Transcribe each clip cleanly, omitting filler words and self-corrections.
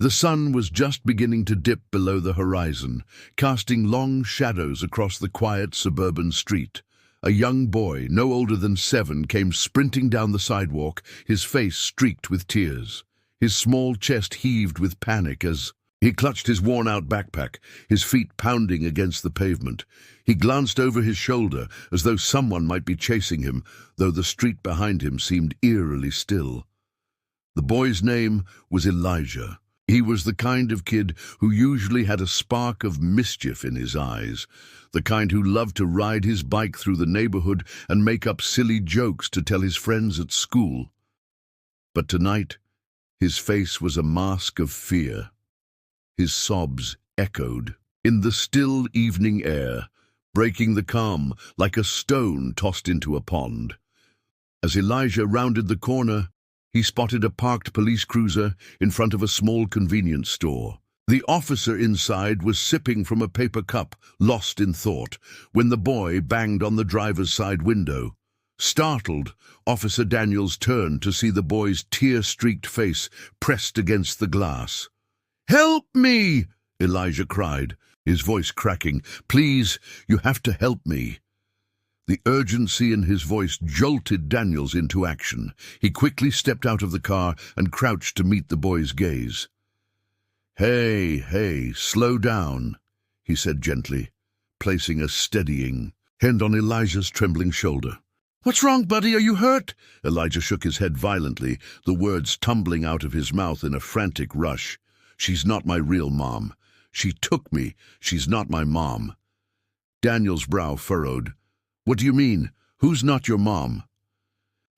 The sun was just beginning to dip below the horizon, casting long shadows across the quiet suburban street. A young boy, no older than 7, came sprinting down the sidewalk, his face streaked with tears. His small chest heaved with panic as he clutched his worn-out backpack, his feet pounding against the pavement. He glanced over his shoulder as though someone might be chasing him, though the street behind him seemed eerily still. The boy's name was Elijah. He was the kind of kid who usually had a spark of mischief in his eyes, the kind who loved to ride his bike through the neighborhood and make up silly jokes to tell his friends at school. But tonight, his face was a mask of fear. His sobs echoed in the still evening air, breaking the calm like a stone tossed into a pond. As Elijah rounded the corner, he spotted a parked police cruiser in front of a small convenience store. The officer inside was sipping from a paper cup, lost in thought, when the boy banged on the driver's side window. Startled, Officer Daniels turned to see the boy's tear-streaked face pressed against the glass. "Help me!" Elijah cried, his voice cracking. "Please, you have to help me." The urgency in his voice jolted Daniels into action. He quickly stepped out of the car and crouched to meet the boy's gaze. Hey, slow down," he said gently, placing a steadying hand on Elijah's trembling shoulder. "What's wrong, buddy? Are you hurt?" Elijah shook his head violently, the words tumbling out of his mouth in a frantic rush. "She's not my real mom. She took me. She's not my mom." Daniel's brow furrowed. "What do you mean? Who's not your mom?"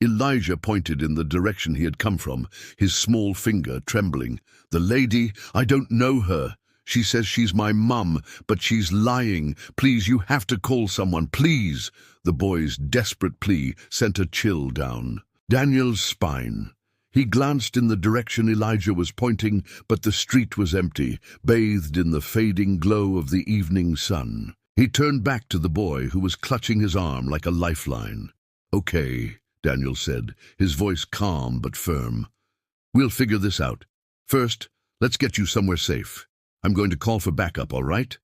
Elijah pointed in the direction he had come from, his small finger trembling. "The lady, I don't know her. She says she's my mum, but she's lying. Please, you have to call someone, please." The boy's desperate plea sent a chill down Daniel's spine. He glanced in the direction Elijah was pointing, but the street was empty, bathed in the fading glow of the evening sun. He turned back to the boy, who was clutching his arm like a lifeline. "Okay," Daniel said, his voice calm but firm. "We'll figure this out. First, let's get you somewhere safe. I'm going to call for backup, all right?"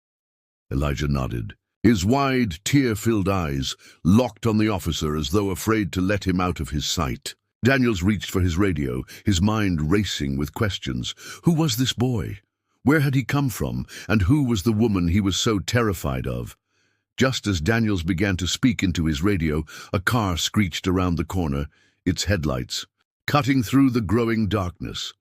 Elijah nodded, his wide, tear-filled eyes locked on the officer as though afraid to let him out of his sight. Daniels reached for his radio, his mind racing with questions. Who was this boy? Where had he come from, and who was the woman he was so terrified of? Just as Daniels began to speak into his radio, a car screeched around the corner, its headlights cutting through the growing darkness.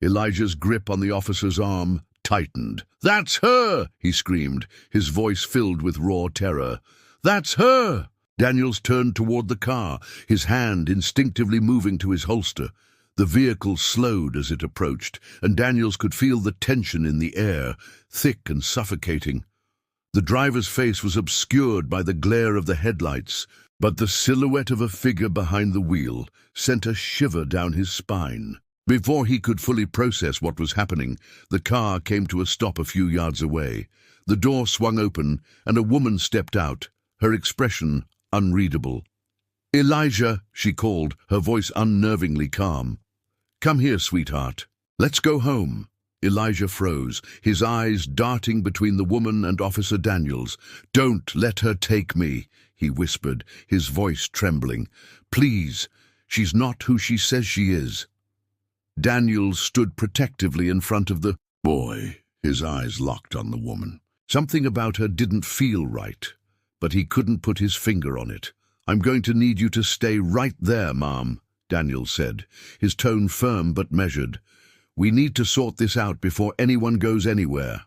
Elijah's grip on the officer's arm tightened. "That's her!" he screamed, his voice filled with raw terror. "That's her!" Daniels turned toward the car, his hand instinctively moving to his holster. The vehicle slowed as it approached, and Daniels could feel the tension in the air, thick and suffocating. The driver's face was obscured by the glare of the headlights, but the silhouette of a figure behind the wheel sent a shiver down his spine. Before he could fully process what was happening, the car came to a stop a few yards away. The door swung open, and a woman stepped out, her expression unreadable. "Elijah," she called, her voice unnervingly calm. "Come here, sweetheart. Let's go home." Elijah froze, his eyes darting between the woman and Officer Daniels. "Don't let her take me," he whispered, his voice trembling. "Please, she's not who she says she is." Daniels stood protectively in front of the boy, his eyes locked on the woman. Something about her didn't feel right, but he couldn't put his finger on it. "I'm going to need you to stay right there, Mom," Daniels said, his tone firm but measured. "We need to sort this out before anyone goes anywhere."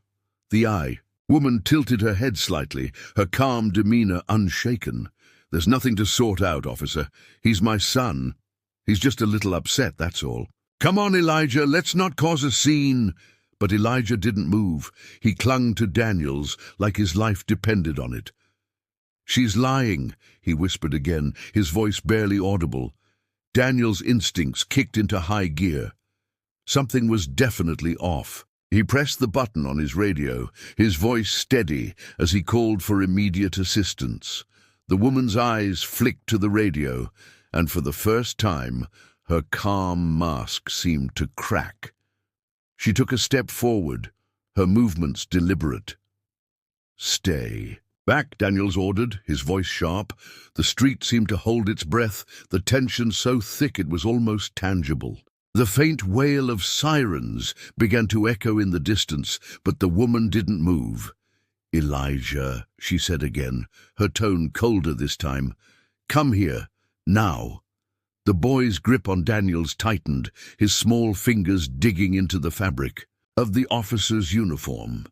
The woman tilted her head slightly, her calm demeanor unshaken. "There's nothing to sort out, officer. He's my son. He's just a little upset, that's all." "Come on, Elijah, let's not cause a scene." But Elijah didn't move. He clung to Daniels like his life depended on it. "She's lying," he whispered again, his voice barely audible. Daniel's instincts kicked into high gear. Something was definitely off. He pressed the button on his radio, his voice steady as he called for immediate assistance. The woman's eyes flicked to the radio, and for the first time, her calm mask seemed to crack. She took a step forward, her movements deliberate. "Stay." "Back," Daniels ordered, his voice sharp. The street seemed to hold its breath, the tension so thick it was almost tangible. The faint wail of sirens began to echo in the distance, but the woman didn't move. "Elijah," she said again, her tone colder this time. "Come here, now." The boy's grip on Daniels tightened, his small fingers digging into the fabric of the officer's uniform.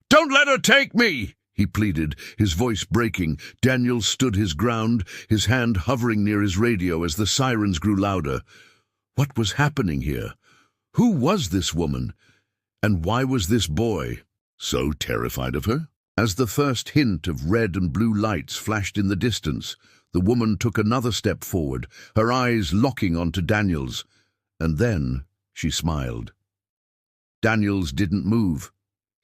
"Don't let her take me!" he pleaded, his voice breaking. Daniels stood his ground, his hand hovering near his radio as the sirens grew louder. What was happening here? Who was this woman? And why was this boy so terrified of her? As the first hint of red and blue lights flashed in the distance, the woman took another step forward, her eyes locking onto Daniels. And then she smiled. Daniels didn't move.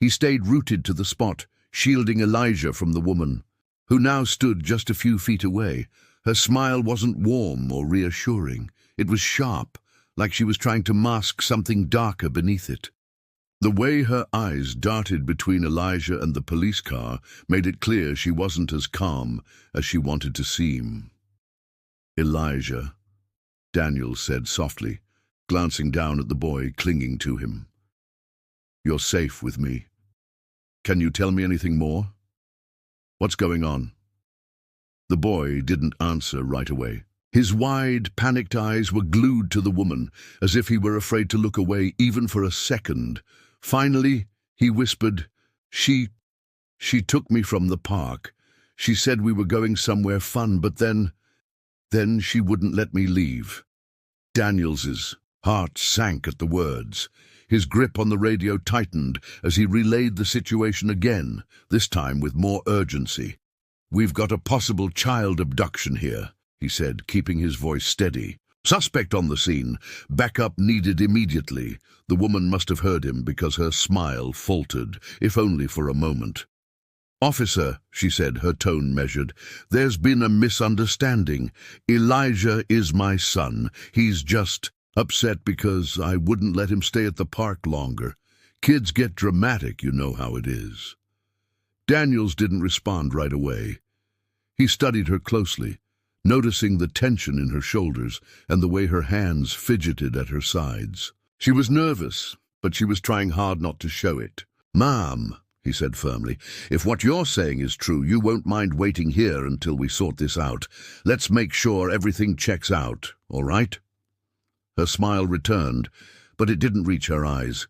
He stayed rooted to the spot, shielding Elijah from the woman, who now stood just a few feet away. Her smile wasn't warm or reassuring. It was sharp, like she was trying to mask something darker beneath it. The way her eyes darted between Elijah and the police car made it clear she wasn't as calm as she wanted to seem. "Elijah," Daniels said softly, glancing down at the boy clinging to him. "You're safe with me. Can you tell me anything more? What's going on?" The boy didn't answer right away. His wide, panicked eyes were glued to the woman, as if he were afraid to look away even for a second. Finally, he whispered, She took me from the park. She said we were going somewhere fun, but then she wouldn't let me leave." Daniels's heart sank at the words. His grip on the radio tightened as he relayed the situation again, this time with more urgency. "We've got a possible child abduction here," he said, keeping his voice steady. "Suspect on the scene. Backup needed immediately." The woman must have heard him because her smile faltered, if only for a moment. "Officer," she said, her tone measured, "there's been a misunderstanding. Elijah is my son. He's just upset because I wouldn't let him stay at the park longer. Kids get dramatic, you know how it is." Daniels didn't respond right away. He studied her closely, noticing the tension in her shoulders and the way her hands fidgeted at her sides. She was nervous, but she was trying hard not to show it. "Ma'am," he said firmly, "if what you're saying is true, you won't mind waiting here until we sort this out. Let's make sure everything checks out, all right?" Her smile returned, but it didn't reach her eyes.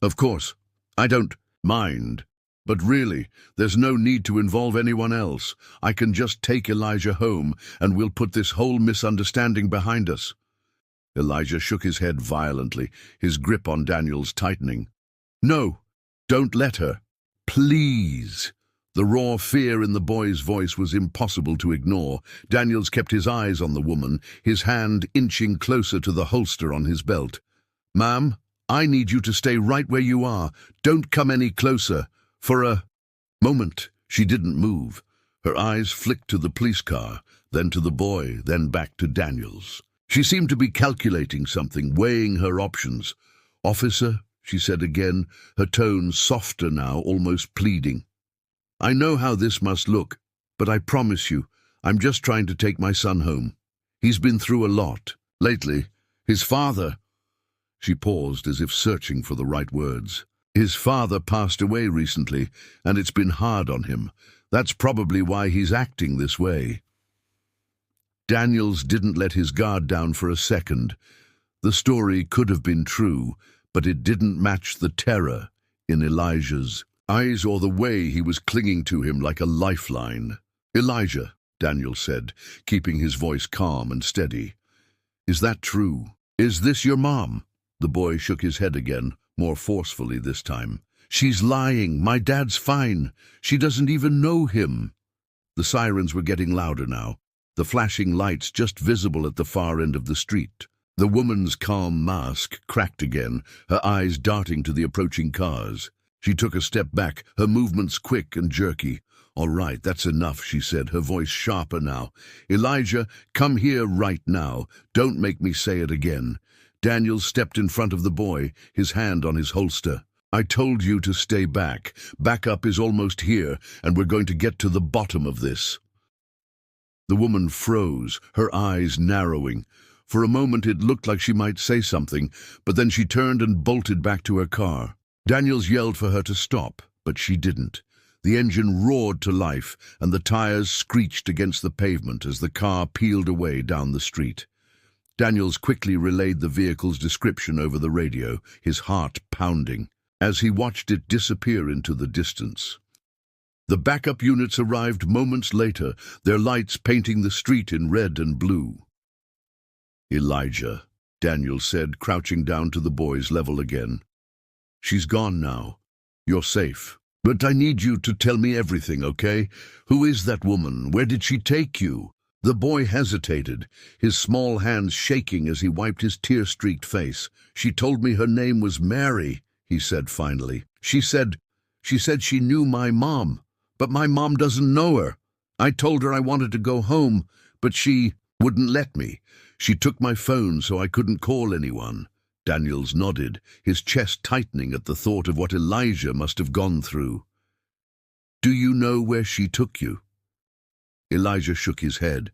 "Of course, I don't mind. But really, there's no need to involve anyone else. I can just take Elijah home, and we'll put this whole misunderstanding behind us." Elijah shook his head violently, his grip on Daniels tightening. "No, don't let her. Please." The raw fear in the boy's voice was impossible to ignore. Daniels kept his eyes on the woman, his hand inching closer to the holster on his belt. "Ma'am, I need you to stay right where you are. Don't come any closer." For a moment, she didn't move. Her eyes flicked to the police car, then to the boy, then back to Daniels. She seemed to be calculating something, weighing her options. "Officer," she said again, her tone softer now, almost pleading. "I know how this must look, but I promise you, I'm just trying to take my son home. He's been through a lot. Lately, his father—" She paused as if searching for the right words. "His father passed away recently, and it's been hard on him. That's probably why he's acting this way." Daniels didn't let his guard down for a second. The story could have been true, but it didn't match the terror in Elijah's eyes or the way he was clinging to him like a lifeline. "Elijah," Daniels said, keeping his voice calm and steady. "Is that true? Is this your mom?" The boy shook his head again, more forcefully this time. "She's lying. My dad's fine. She doesn't even know him." The sirens were getting louder now, the flashing lights just visible at the far end of the street. The woman's calm mask cracked again, her eyes darting to the approaching cars. She took a step back, her movements quick and jerky. "All right, that's enough," she said, her voice sharper now. "Elijah, come here right now. Don't make me say it again." Daniel stepped in front of the boy, his hand on his holster. "I told you to stay back. Backup is almost here, and we're going to get to the bottom of this." The woman froze, her eyes narrowing. For a moment it looked like she might say something, but then she turned and bolted back to her car. Daniels yelled for her to stop, but she didn't. The engine roared to life, and the tires screeched against the pavement as the car peeled away down the street. Daniels quickly relayed the vehicle's description over the radio, his heart pounding, as he watched it disappear into the distance. The backup units arrived moments later, their lights painting the street in red and blue. "Elijah," Daniel said, crouching down to the boy's level again. "She's gone now. You're safe. But I need you to tell me everything, okay? Who is that woman? Where did she take you?" The boy hesitated, his small hands shaking as he wiped his tear-streaked face. "She told me her name was Mary," he said finally. She said she knew my mom, but my mom doesn't know her. I told her I wanted to go home, but she wouldn't let me. She took my phone so I couldn't call anyone." Daniels nodded, his chest tightening at the thought of what Elijah must have gone through. "Do you know where she took you?" Elijah shook his head.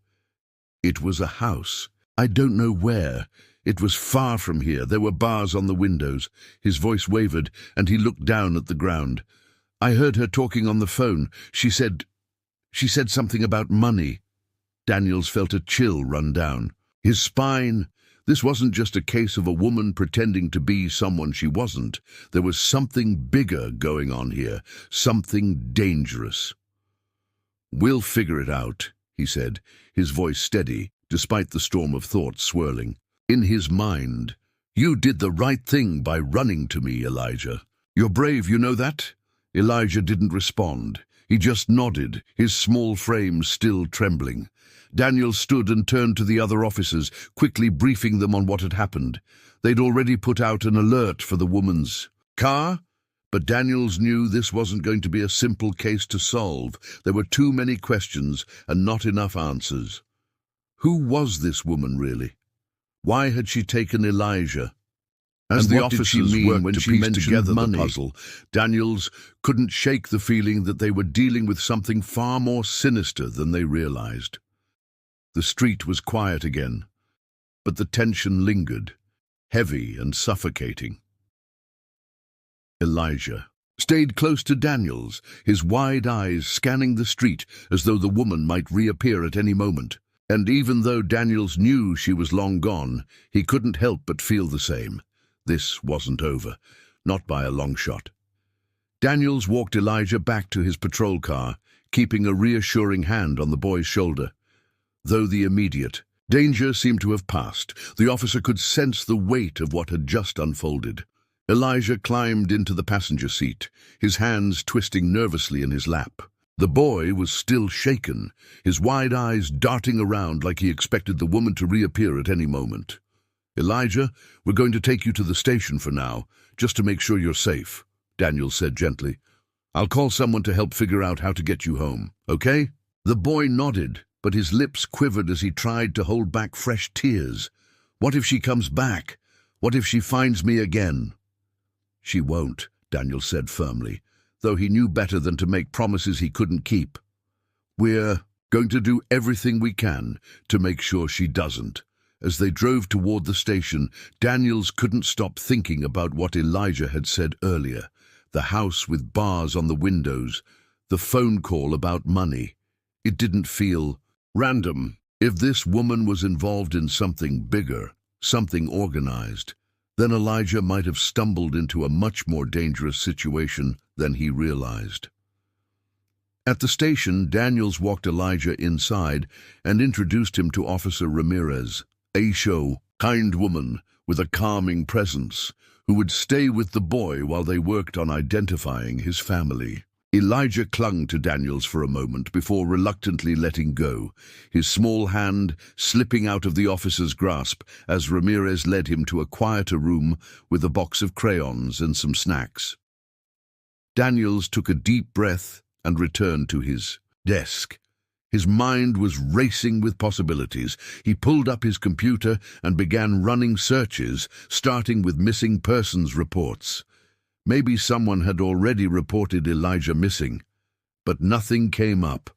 "It was a house. I don't know where. It was far from here. There were bars on the windows." His voice wavered, and he looked down at the ground. "I heard her talking on the phone. She said something about money." Daniels felt a chill run down his spine. This wasn't just a case of a woman pretending to be someone she wasn't. There was something bigger going on here, something dangerous. "We'll figure it out," he said, his voice steady, despite the storm of thoughts swirling. In his mind, "You did the right thing by running to me, Elijah. You're brave, you know that?" Elijah didn't respond. He just nodded, his small frame still trembling. Daniel stood and turned to the other officers, quickly briefing them on what had happened. They'd already put out an alert for the woman's car, but Daniels knew this wasn't going to be a simple case to solve. There were too many questions and not enough answers. Who was this woman, really? Why had she taken Elijah? As the officers worked when she mentioned together the puzzle, Daniels couldn't shake the feeling that they were dealing with something far more sinister than they realized. The street was quiet again, but the tension lingered, heavy and suffocating. Elijah stayed close to Daniels, his wide eyes scanning the street as though the woman might reappear at any moment. And even though Daniels knew she was long gone, he couldn't help but feel the same. This wasn't over, not by a long shot. Daniels walked Elijah back to his patrol car, keeping a reassuring hand on the boy's shoulder. Though the immediate danger seemed to have passed, the officer could sense the weight of what had just unfolded. Elijah climbed into the passenger seat, his hands twisting nervously in his lap. The boy was still shaken, his wide eyes darting around like he expected the woman to reappear at any moment. "Elijah, we're going to take you to the station for now, just to make sure you're safe," Daniel said gently. "I'll call someone to help figure out how to get you home, okay?" The boy nodded, but his lips quivered as he tried to hold back fresh tears. What if she comes back? What if she finds me again? "She won't," Daniel said firmly, though he knew better than to make promises he couldn't keep. "We're going to do everything we can to make sure she doesn't." As they drove toward the station, Daniels couldn't stop thinking about what Elijah had said earlier. The house with bars on the windows, the phone call about money. It didn't feel random. If this woman was involved in something bigger, something organized, then Elijah might have stumbled into a much more dangerous situation than he realized. At the station, Daniels walked Elijah inside and introduced him to Officer Ramirez, a kind woman with a calming presence, who would stay with the boy while they worked on identifying his family. Elijah clung to Daniels for a moment before reluctantly letting go, his small hand slipping out of the officer's grasp as Ramirez led him to a quieter room with a box of crayons and some snacks. Daniels took a deep breath and returned to his desk, His mind was racing with possibilities. He pulled up his computer and began running searches, starting with missing persons reports. Maybe someone had already reported Elijah missing, but nothing came up.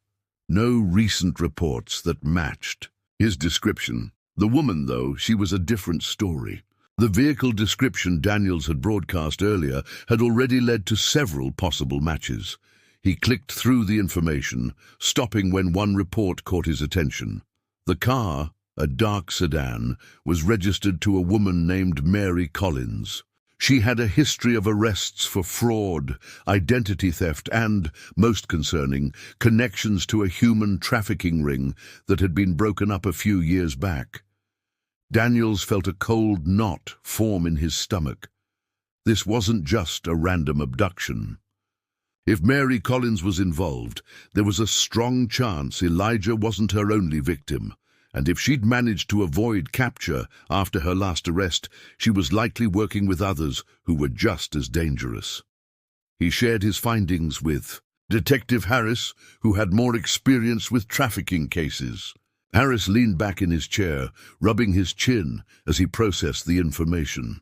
No recent reports that matched his description. The woman, though, she was a different story. The vehicle description Daniels had broadcast earlier had already led to several possible matches. He clicked through the information, stopping when one report caught his attention. The car, a dark sedan, was registered to a woman named Mary Collins. She had a history of arrests for fraud, identity theft, and, most concerning, connections to a human trafficking ring that had been broken up a few years back. Daniels felt a cold knot form in his stomach. This wasn't just a random abduction. If Mary Collins was involved, there was a strong chance Elijah wasn't her only victim, and if she'd managed to avoid capture after her last arrest, she was likely working with others who were just as dangerous. He shared his findings with Detective Harris, who had more experience with trafficking cases. Harris leaned back in his chair, rubbing his chin as he processed the information.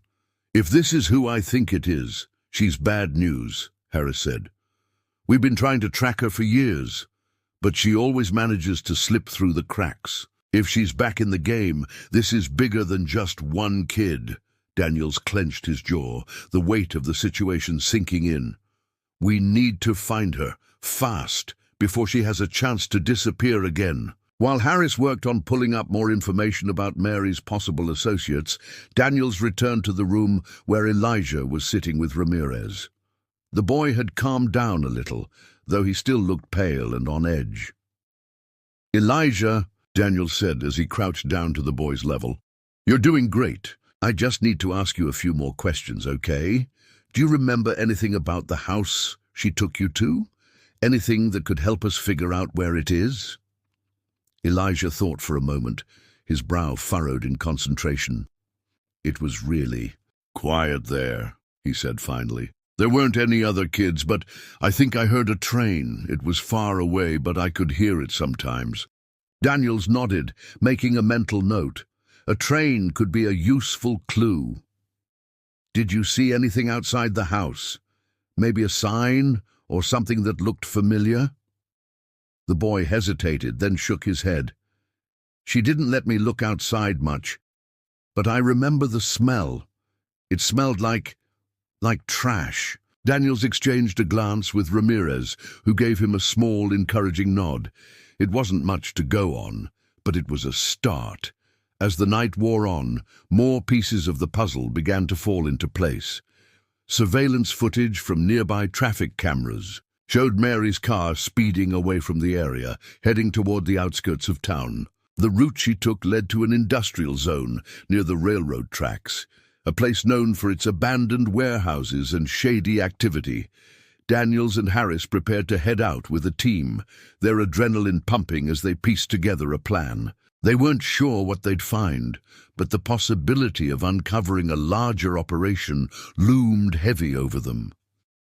"If this is who I think it is, she's bad news," Harris said. "We've been trying to track her for years, but she always manages to slip through the cracks. If she's back in the game, this is bigger than just one kid." Daniels clenched his jaw, the weight of the situation sinking in. "We need to find her, fast, before she has a chance to disappear again." While Harris worked on pulling up more information about Mary's possible associates, Daniels returned to the room where Elijah was sitting with Ramirez. The boy had calmed down a little, though he still looked pale and on edge. "Elijah," Daniels said as he crouched down to the boy's level, "you're doing great. I just need to ask you a few more questions, okay? Do you remember anything about the house she took you to? Anything that could help us figure out where it is?" Elijah thought for a moment, his brow furrowed in concentration. "It was really quiet there," he said finally. "There weren't any other kids, but I think I heard a train. It was far away, but I could hear it sometimes." Daniels nodded, making a mental note. A train could be a useful clue. "Did you see anything outside the house? Maybe a sign or something that looked familiar?" The boy hesitated, then shook his head. "She didn't let me look outside much, but I remember the smell. It smelled like trash." Daniels exchanged a glance with Ramirez, who gave him a small, encouraging nod. It wasn't much to go on, but it was a start. As the night wore on, more pieces of the puzzle began to fall into place. Surveillance footage from nearby traffic cameras showed Mary's car speeding away from the area, heading toward the outskirts of town. The route she took led to an industrial zone near the railroad tracks, a place known for its abandoned warehouses and shady activity. Daniels and Harris prepared to head out with a team, their adrenaline pumping as they pieced together a plan. They weren't sure what they'd find, but the possibility of uncovering a larger operation loomed heavy over them.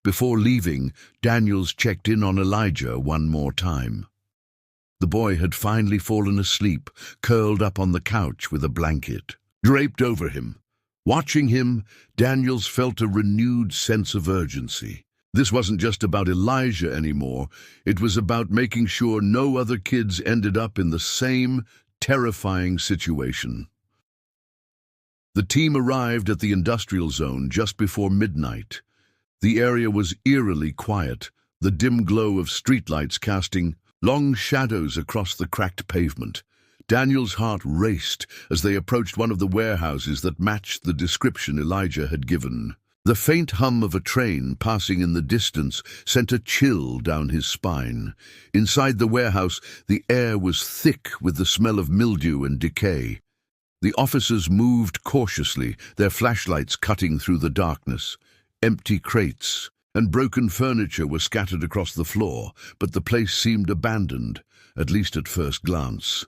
Before leaving, Daniels checked in on Elijah one more time. The boy had finally fallen asleep, curled up on the couch with a blanket draped over him. Watching him, Daniels felt a renewed sense of urgency. This wasn't just about Elijah anymore. It was about making sure no other kids ended up in the same terrifying situation. The team arrived at the industrial zone just before midnight. The area was eerily quiet, the dim glow of streetlights casting long shadows across the cracked pavement. Daniel's heart raced as they approached one of the warehouses that matched the description Elijah had given. The faint hum of a train passing in the distance sent a chill down his spine. Inside the warehouse, the air was thick with the smell of mildew and decay. The officers moved cautiously, their flashlights cutting through the darkness. Empty crates and broken furniture were scattered across the floor, but the place seemed abandoned, at least at first glance.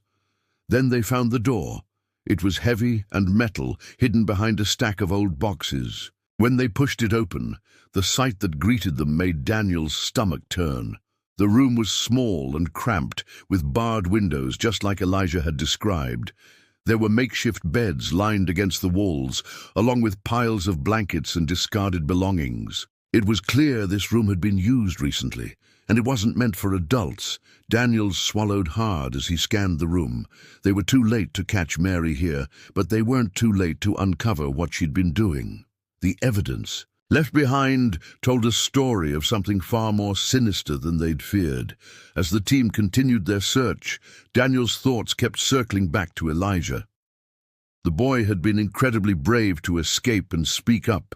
Then they found the door. It was heavy and metal, hidden behind a stack of old boxes. When they pushed it open, the sight that greeted them made Daniel's stomach turn. The room was small and cramped, with barred windows just like Elijah had described. There were makeshift beds lined against the walls, along with piles of blankets and discarded belongings. It was clear this room had been used recently, and it wasn't meant for adults. Daniels swallowed hard as he scanned the room. They were too late to catch Mary here, but they weren't too late to uncover what she'd been doing. The evidence left behind told a story of something far more sinister than they'd feared. As the team continued their search, Daniel's thoughts kept circling back to Elijah. The boy had been incredibly brave to escape and speak up,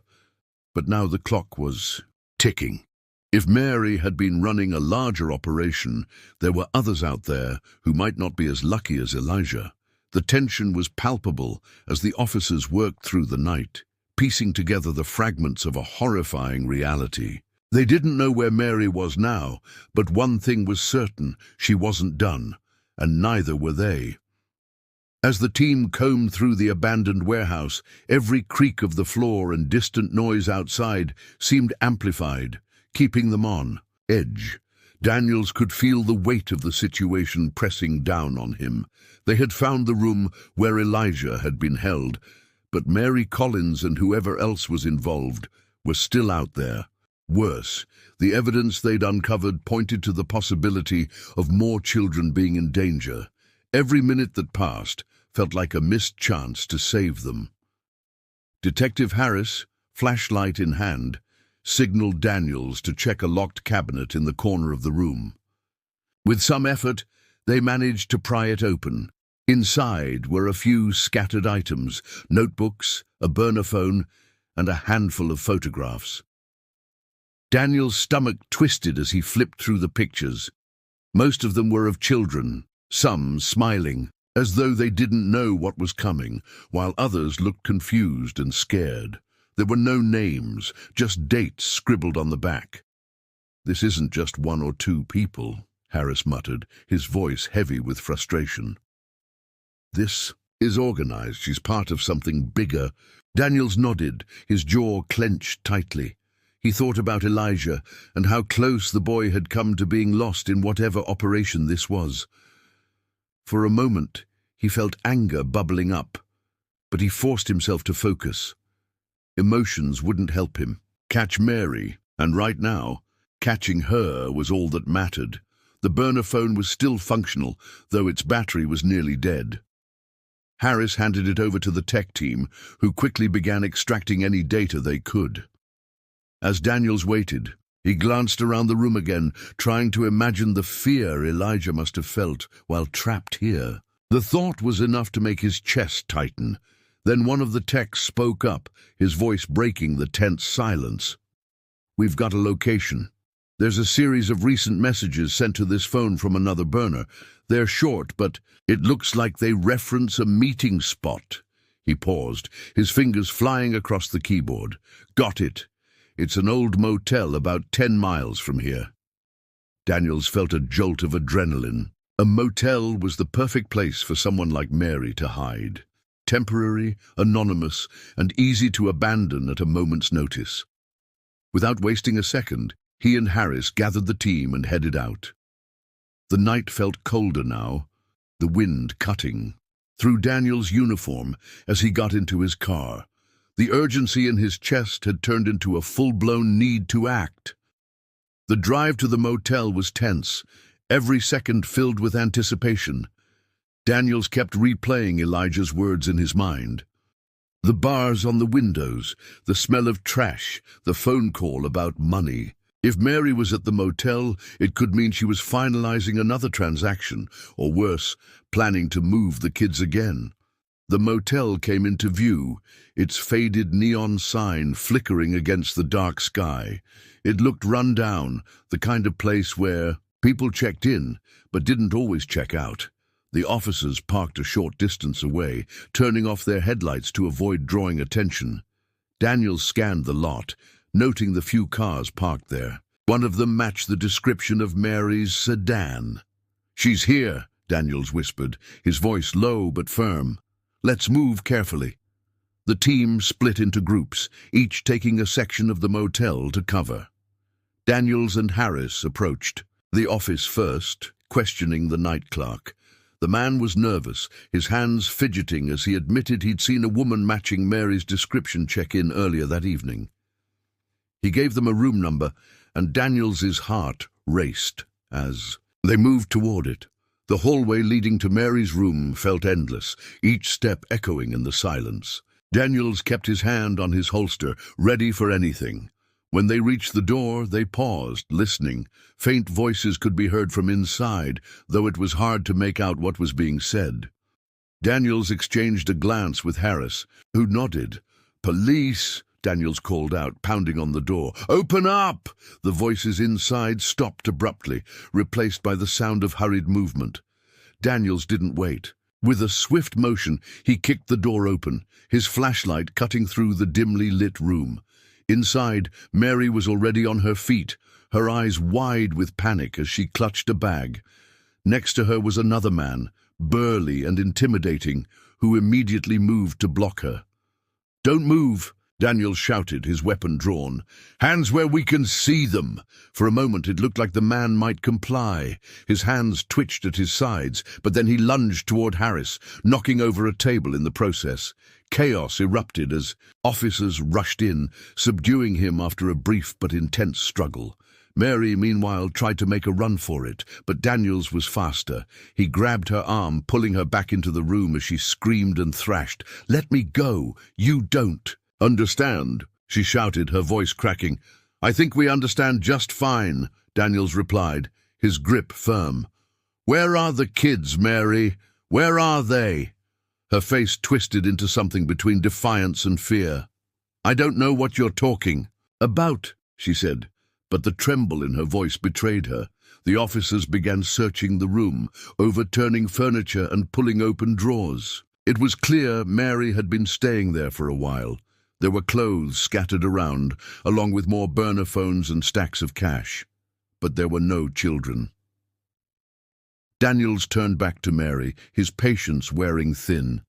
but now the clock was ticking. If Mary had been running a larger operation, there were others out there who might not be as lucky as Elijah. The tension was palpable as the officers worked through the night, piecing together the fragments of a horrifying reality. They didn't know where Mary was now, but one thing was certain: she wasn't done, and neither were they. As the team combed through the abandoned warehouse, every creak of the floor and distant noise outside seemed amplified, keeping them on edge. Daniels could feel the weight of the situation pressing down on him. They had found the room where Elijah had been held, but Mary Collins and whoever else was involved were still out there. Worse, the evidence they'd uncovered pointed to the possibility of more children being in danger. Every minute that passed felt like a missed chance to save them. Detective Harris, flashlight in hand, signaled Daniels to check a locked cabinet in the corner of the room. With some effort, they managed to pry it open. Inside were a few scattered items: notebooks, a burner phone, and a handful of photographs. Daniel's stomach twisted as he flipped through the pictures. Most of them were of children, some smiling, as though they didn't know what was coming, while others looked confused and scared. There were no names, just dates scribbled on the back. "This isn't just one or two people," Harris muttered, his voice heavy with frustration. "This is organized. She's part of something bigger." Daniels nodded, his jaw clenched tightly. He thought about Elijah and how close the boy had come to being lost in whatever operation this was. For a moment, he felt anger bubbling up, but he forced himself to focus. Emotions wouldn't help him. Catch Mary, and right now, catching her was all that mattered. The burner phone was still functional, though its battery was nearly dead. Harris handed it over to the tech team, who quickly began extracting any data they could. As Daniels waited, he glanced around the room again, trying to imagine the fear Elijah must have felt while trapped here. The thought was enough to make his chest tighten. Then one of the techs spoke up, his voice breaking the tense silence. "We've got a location. There's a series of recent messages sent to this phone from another burner. They're short, but it looks like they reference a meeting spot." He paused, his fingers flying across the keyboard. "Got it. It's an old motel about 10 miles from here." Daniels felt a jolt of adrenaline. A motel was the perfect place for someone like Mary to hide. Temporary, anonymous, and easy to abandon at a moment's notice. Without wasting a second, he and Harris gathered the team and headed out. The night felt colder now, the wind cutting through Daniel's uniform as he got into his car. The urgency in his chest had turned into a full-blown need to act. The drive to the motel was tense, every second filled with anticipation. Daniels kept replaying Elijah's words in his mind. The bars on the windows, the smell of trash, the phone call about money. If Mary was at the motel, it could mean she was finalizing another transaction, or worse, planning to move the kids again. The motel came into view, its faded neon sign flickering against the dark sky. It looked run down, the kind of place where people checked in, but didn't always check out. The officers parked a short distance away, turning off their headlights to avoid drawing attention. Daniels scanned the lot, noting the few cars parked there. One of them matched the description of Mary's sedan. "She's here," Daniels whispered, his voice low but firm. "Let's move carefully." The team split into groups, each taking a section of the motel to cover. Daniels and Harris approached. The office first, questioning the night clerk. The man was nervous, his hands fidgeting as he admitted he'd seen a woman matching Mary's description check-in earlier that evening. He gave them a room number, and Daniels's heart raced as they moved toward it. The hallway leading to Mary's room felt endless, each step echoing in the silence. Daniels kept his hand on his holster, ready for anything. When they reached the door, they paused, listening. Faint voices could be heard from inside, though it was hard to make out what was being said. Daniels exchanged a glance with Harris, who nodded. "Police!" Daniels called out, pounding on the door. "Open up!" The voices inside stopped abruptly, replaced by the sound of hurried movement. Daniels didn't wait. With a swift motion, he kicked the door open, his flashlight cutting through the dimly lit room. Inside, Mary was already on her feet, her eyes wide with panic as she clutched a bag. Next to her was another man, burly and intimidating, who immediately moved to block her. "Don't move!" Daniels shouted, his weapon drawn. "Hands where we can see them!" For a moment it looked like the man might comply. His hands twitched at his sides, but then he lunged toward Harris, knocking over a table in the process. Chaos erupted as officers rushed in, subduing him after a brief but intense struggle. Mary, meanwhile, tried to make a run for it, but Daniels was faster. He grabbed her arm, pulling her back into the room as she screamed and thrashed. "Let me go! You don't!" "Understand?" she shouted, her voice cracking. "I think we understand just fine," Daniels replied, his grip firm. "Where are the kids, Mary? Where are they?" Her face twisted into something between defiance and fear. "I don't know what you're talking about," she said, but the tremble in her voice betrayed her. The officers began searching the room, overturning furniture and pulling open drawers. It was clear Mary had been staying there for a while. There were clothes scattered around, along with more burner phones and stacks of cash. But there were no children. Daniels turned back to Mary, his patience wearing thin.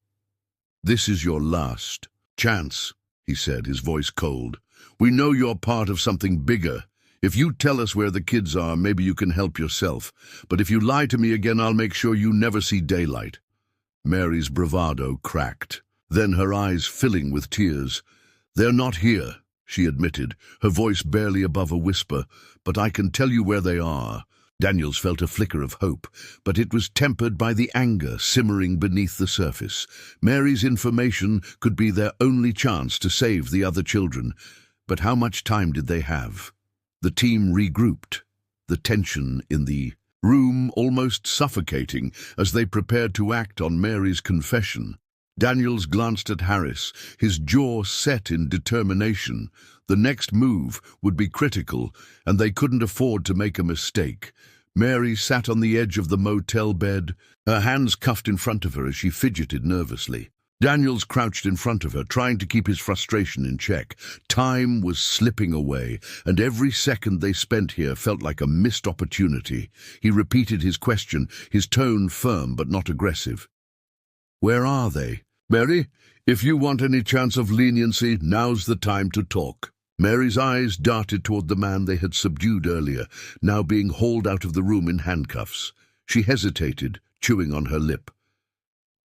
"This is your last chance," he said, his voice cold. "We know you're part of something bigger. If you tell us where the kids are, maybe you can help yourself. But if you lie to me again, I'll make sure you never see daylight." Mary's bravado cracked, then her eyes filling with tears. "They're not here," she admitted, her voice barely above a whisper, "but I can tell you where they are." Daniels felt a flicker of hope, but it was tempered by the anger simmering beneath the surface. Mary's information could be their only chance to save the other children. But how much time did they have? The team regrouped, the tension in the room almost suffocating as they prepared to act on Mary's confession. Daniels glanced at Harris, his jaw set in determination. The next move would be critical, and they couldn't afford to make a mistake. Mary sat on the edge of the motel bed, her hands cuffed in front of her as she fidgeted nervously. Daniels crouched in front of her, trying to keep his frustration in check. Time was slipping away, and every second they spent here felt like a missed opportunity. He repeated his question, his tone firm but not aggressive. "Where are they?" "Mary, if you want any chance of leniency, now's the time to talk." Mary's eyes darted toward the man they had subdued earlier, now being hauled out of the room in handcuffs. She hesitated, chewing on her lip.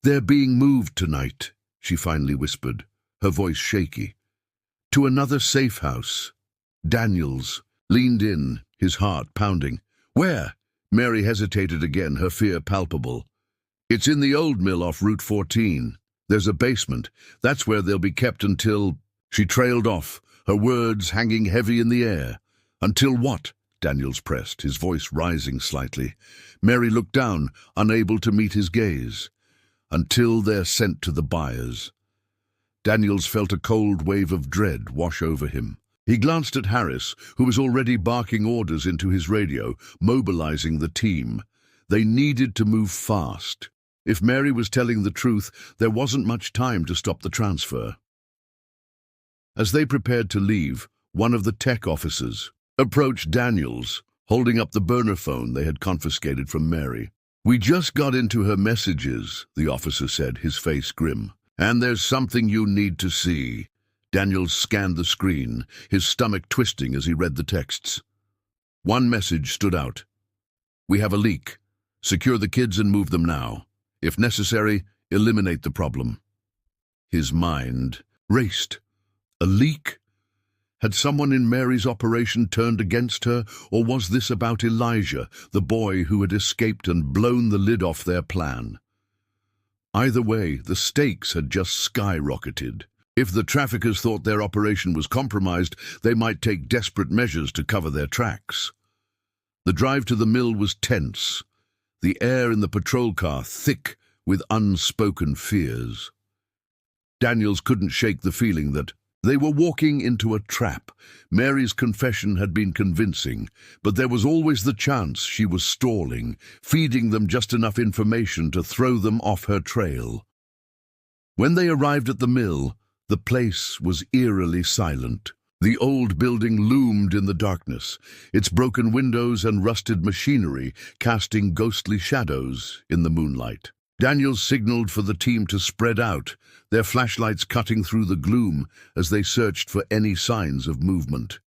"They're being moved tonight," she finally whispered, her voice shaky. "To another safe house." Daniels leaned in, his heart pounding. "Where?" Mary hesitated again, her fear palpable. "It's in the old mill off Route 14. There's a basement. That's where they'll be kept until—" She trailed off, her words hanging heavy in the air. "Until what?" Daniels pressed, his voice rising slightly. Mary looked down, unable to meet his gaze. "Until they're sent to the buyers." Daniels felt a cold wave of dread wash over him. He glanced at Harris, who was already barking orders into his radio, mobilizing the team. They needed to move fast. If Mary was telling the truth, there wasn't much time to stop the transfer. As they prepared to leave, one of the tech officers approached Daniels, holding up the burner phone they had confiscated from Mary. "We just got into her messages," the officer said, his face grim. "And there's something you need to see." Daniels scanned the screen, his stomach twisting as he read the texts. One message stood out. We have a leak. Secure the kids and move them now. If necessary, eliminate the problem. His mind raced. A leak? Had someone in Mary's operation turned against her, or was this about Elijah, the boy who had escaped and blown the lid off their plan? Either way, the stakes had just skyrocketed. If the traffickers thought their operation was compromised, they might take desperate measures to cover their tracks. The drive to the mill was tense, the air in the patrol car thick with unspoken fears. Daniels couldn't shake the feeling that they were walking into a trap. Mary's confession had been convincing, but there was always the chance she was stalling, feeding them just enough information to throw them off her trail. When they arrived at the mill, the place was eerily silent. The old building loomed in the darkness, its broken windows and rusted machinery casting ghostly shadows in the moonlight. Daniels signaled for the team to spread out, their flashlights cutting through the gloom as they searched for any signs of movement.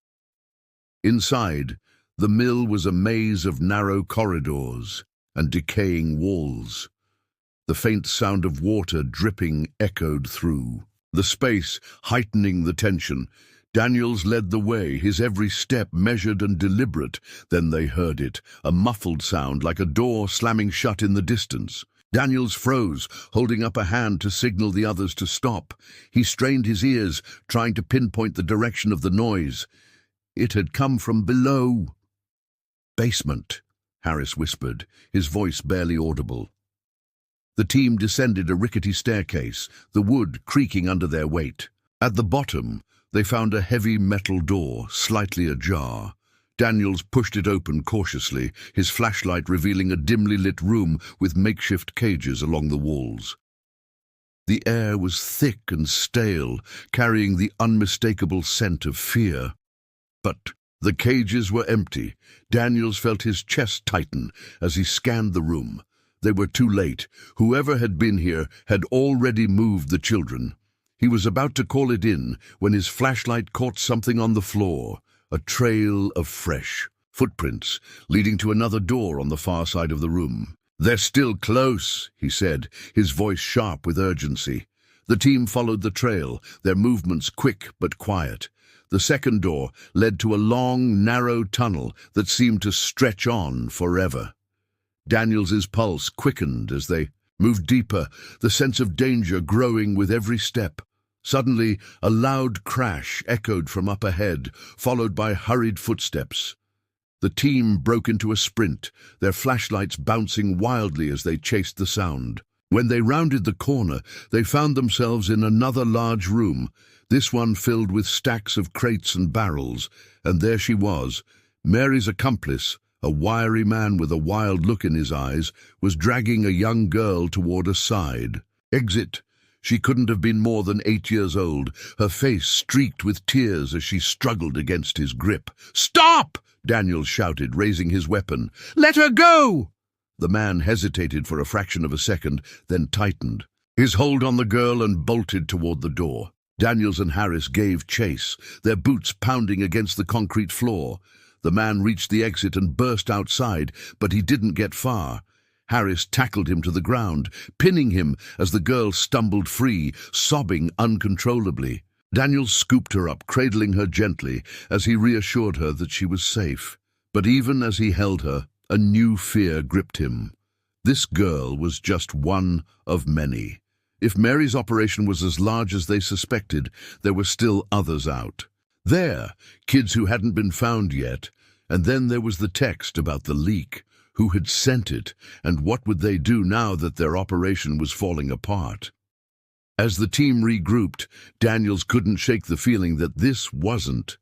Inside, the mill was a maze of narrow corridors and decaying walls. The faint sound of water dripping echoed through the space, heightening the tension. Daniels led the way, his every step measured and deliberate. Then they heard it, a muffled sound like a door slamming shut in the distance. Daniels froze, holding up a hand to signal the others to stop. He strained his ears, trying to pinpoint the direction of the noise. It had come from below. "Basement," Harris whispered, his voice barely audible. The team descended a rickety staircase, the wood creaking under their weight. At the bottom, they found a heavy metal door, slightly ajar. Daniels pushed it open cautiously, his flashlight revealing a dimly lit room with makeshift cages along the walls. The air was thick and stale, carrying the unmistakable scent of fear. But the cages were empty. Daniels felt his chest tighten as he scanned the room. They were too late. Whoever had been here had already moved the children. He was about to call it in when his flashlight caught something on the floor. A trail of fresh footprints leading to another door on the far side of the room. "They're still close," he said, his voice sharp with urgency. The team followed the trail, their movements quick but quiet. The second door led to a long, narrow tunnel that seemed to stretch on forever. Daniels's pulse quickened as they moved deeper, the sense of danger growing with every step. Suddenly, a loud crash echoed from up ahead, followed by hurried footsteps. The team broke into a sprint, their flashlights bouncing wildly as they chased the sound. When they rounded the corner, they found themselves in another large room, this one filled with stacks of crates and barrels, and there she was. Mary's accomplice, a wiry man with a wild look in his eyes, was dragging a young girl toward a side exit. She couldn't have been more than 8 years old, her face streaked with tears as she struggled against his grip. "Stop!" Daniels shouted, raising his weapon. "Let her go!" The man hesitated for a fraction of a second, then tightened his hold on the girl and bolted toward the door. Daniels and Harris gave chase, their boots pounding against the concrete floor. The man reached the exit and burst outside, but he didn't get far. Harris tackled him to the ground, pinning him as the girl stumbled free, sobbing uncontrollably. Daniels scooped her up, cradling her gently as he reassured her that she was safe. But even as he held her, a new fear gripped him. This girl was just one of many. If Mary's operation was as large as they suspected, there were still others out. There, kids who hadn't been found yet. And then there was the text about the leak. Who had sent it, and what would they do now that their operation was falling apart? As the team regrouped, Daniels couldn't shake the feeling that this wasn't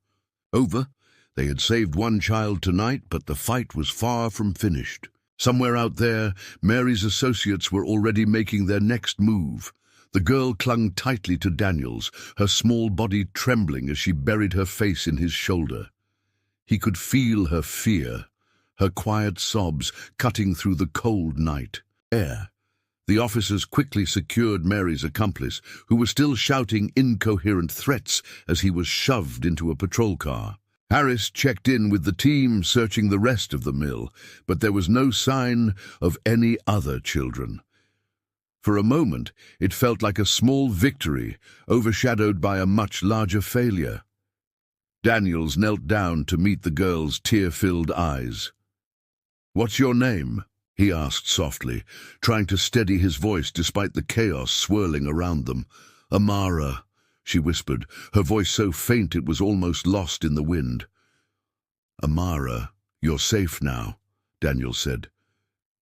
over. They had saved one child tonight, but the fight was far from finished. Somewhere out there, Mary's associates were already making their next move. The girl clung tightly to Daniels, her small body trembling as she buried her face in his shoulder. He could feel her fear, her quiet sobs cutting through the cold night air. The officers quickly secured Mary's accomplice, who was still shouting incoherent threats as he was shoved into a patrol car. Harris checked in with the team searching the rest of the mill, but there was no sign of any other children. For a moment, it felt like a small victory, overshadowed by a much larger failure. Daniels knelt down to meet the girl's tear-filled eyes. "What's your name?" he asked softly, trying to steady his voice despite the chaos swirling around them. "Amara," she whispered, her voice so faint it was almost lost in the wind. "Amara, you're safe now," Daniels said.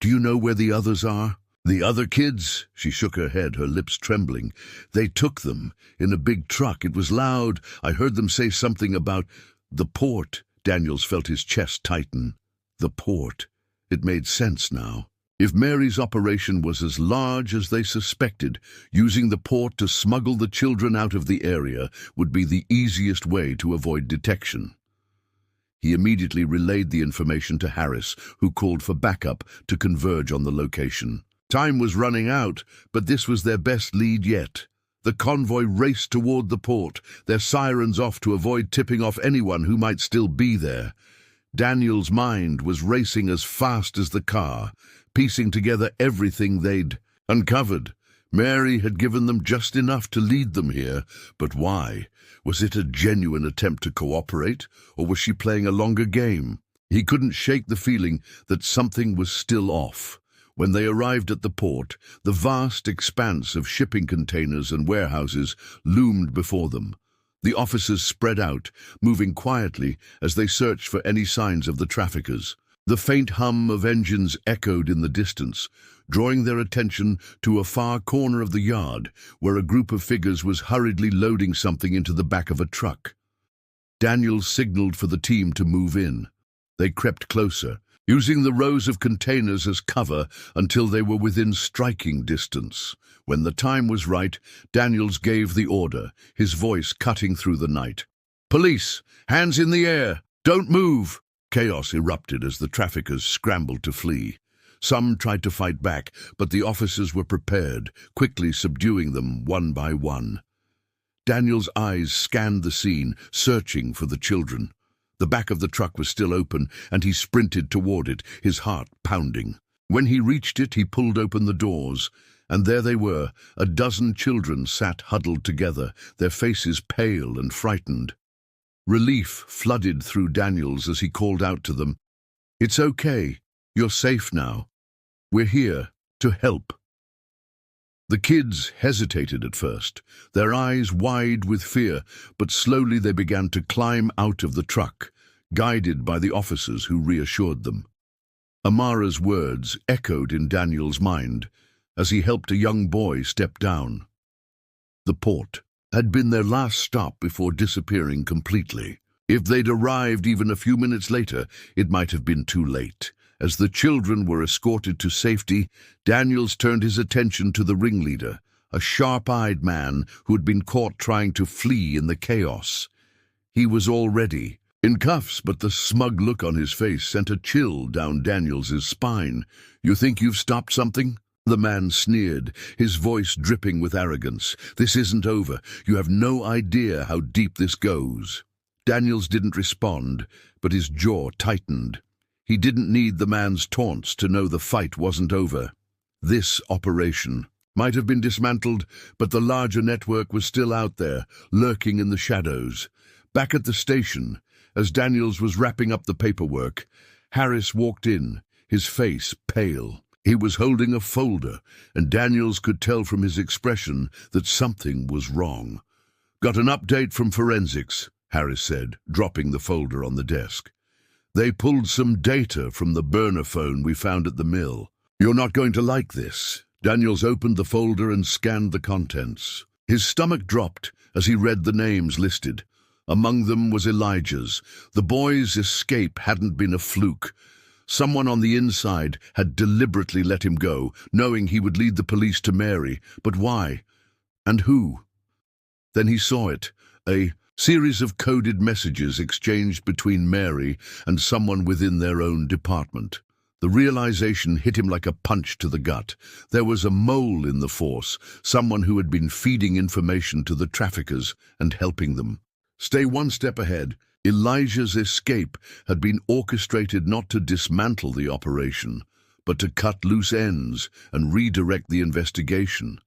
"Do you know where the others are?" "The other kids?" She shook her head, her lips trembling. "They took them in a big truck. It was loud. I heard them say something about the port." Daniels felt his chest tighten. The port. It made sense now. If Mary's operation was as large as they suspected, using the port to smuggle the children out of the area would be the easiest way to avoid detection. He immediately relayed the information to Harris, who called for backup to converge on the location. Time was running out, but this was their best lead yet. The convoy raced toward the port, their sirens off to avoid tipping off anyone who might still be there. Daniel's mind was racing as fast as the car, piecing together everything they'd uncovered. Mary had given them just enough to lead them here, but why? Was it a genuine attempt to cooperate, or was she playing a longer game? He couldn't shake the feeling that something was still off. When they arrived at the port, the vast expanse of shipping containers and warehouses loomed before them. The officers spread out, moving quietly as they searched for any signs of the traffickers. The faint hum of engines echoed in the distance, drawing their attention to a far corner of the yard where a group of figures was hurriedly loading something into the back of a truck. Daniels signaled for the team to move in. They crept closer, using the rows of containers as cover until they were within striking distance. When the time was right, Daniels gave the order, his voice cutting through the night. "Police! Hands in the air! Don't move!" Chaos erupted as the traffickers scrambled to flee. Some tried to fight back, but the officers were prepared, quickly subduing them one by one. Daniel's eyes scanned the scene, searching for the children. The back of the truck was still open, and he sprinted toward it, his heart pounding. When he reached it, he pulled open the doors, and there they were. A dozen children sat huddled together, their faces pale and frightened. Relief flooded through Daniels as he called out to them, "It's okay. You're safe now. We're here to help." The kids hesitated at first, their eyes wide with fear, but slowly they began to climb out of the truck, guided by the officers who reassured them. Amara's words echoed in Daniel's mind as he helped a young boy step down. The port had been their last stop before disappearing completely. If they'd arrived even a few minutes later, it might have been too late. As the children were escorted to safety, Daniels turned his attention to the ringleader, a sharp-eyed man who had been caught trying to flee in the chaos. He was already in cuffs, but the smug look on his face sent a chill down Daniels's spine. "You think you've stopped something?" The man sneered, his voice dripping with arrogance. "This isn't over. You have no idea how deep this goes." Daniels didn't respond, but his jaw tightened. He didn't need the man's taunts to know the fight wasn't over. This operation might have been dismantled, but the larger network was still out there, lurking in the shadows. Back at the station, as Daniels was wrapping up the paperwork, Harris walked in, his face pale. He was holding a folder, and Daniels could tell from his expression that something was wrong. "Got an update from forensics," Harris said, dropping the folder on the desk. "They pulled some data from the burner phone we found at the mill. You're not going to like this." Daniels opened the folder and scanned the contents. His stomach dropped as he read the names listed. Among them was Elijah's. The boy's escape hadn't been a fluke. Someone on the inside had deliberately let him go, knowing he would lead the police to Mary. But why? And who? Then he saw it, a series of coded messages exchanged between Mary and someone within their own department. The realization hit him like a punch to the gut. There was a mole in the force, someone who had been feeding information to the traffickers and helping them. "Stay one step ahead. Elijah's escape had been orchestrated not to dismantle the operation, but to cut loose ends and redirect the investigation.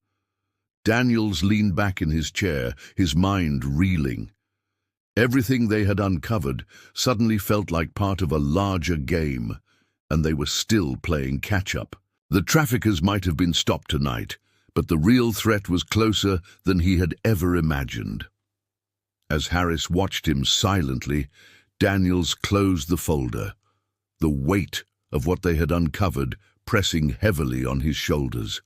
Daniels leaned back in his chair, his mind reeling. Everything they had uncovered suddenly felt like part of a larger game, and they were still playing catch-up. The traffickers might have been stopped tonight, but the real threat was closer than he had ever imagined. As Harris watched him silently, Daniels closed the folder, the weight of what they had uncovered pressing heavily on his shoulders.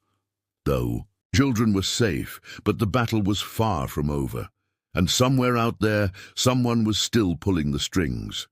Though children were safe, but the battle was far from over, and somewhere out there, someone was still pulling the strings.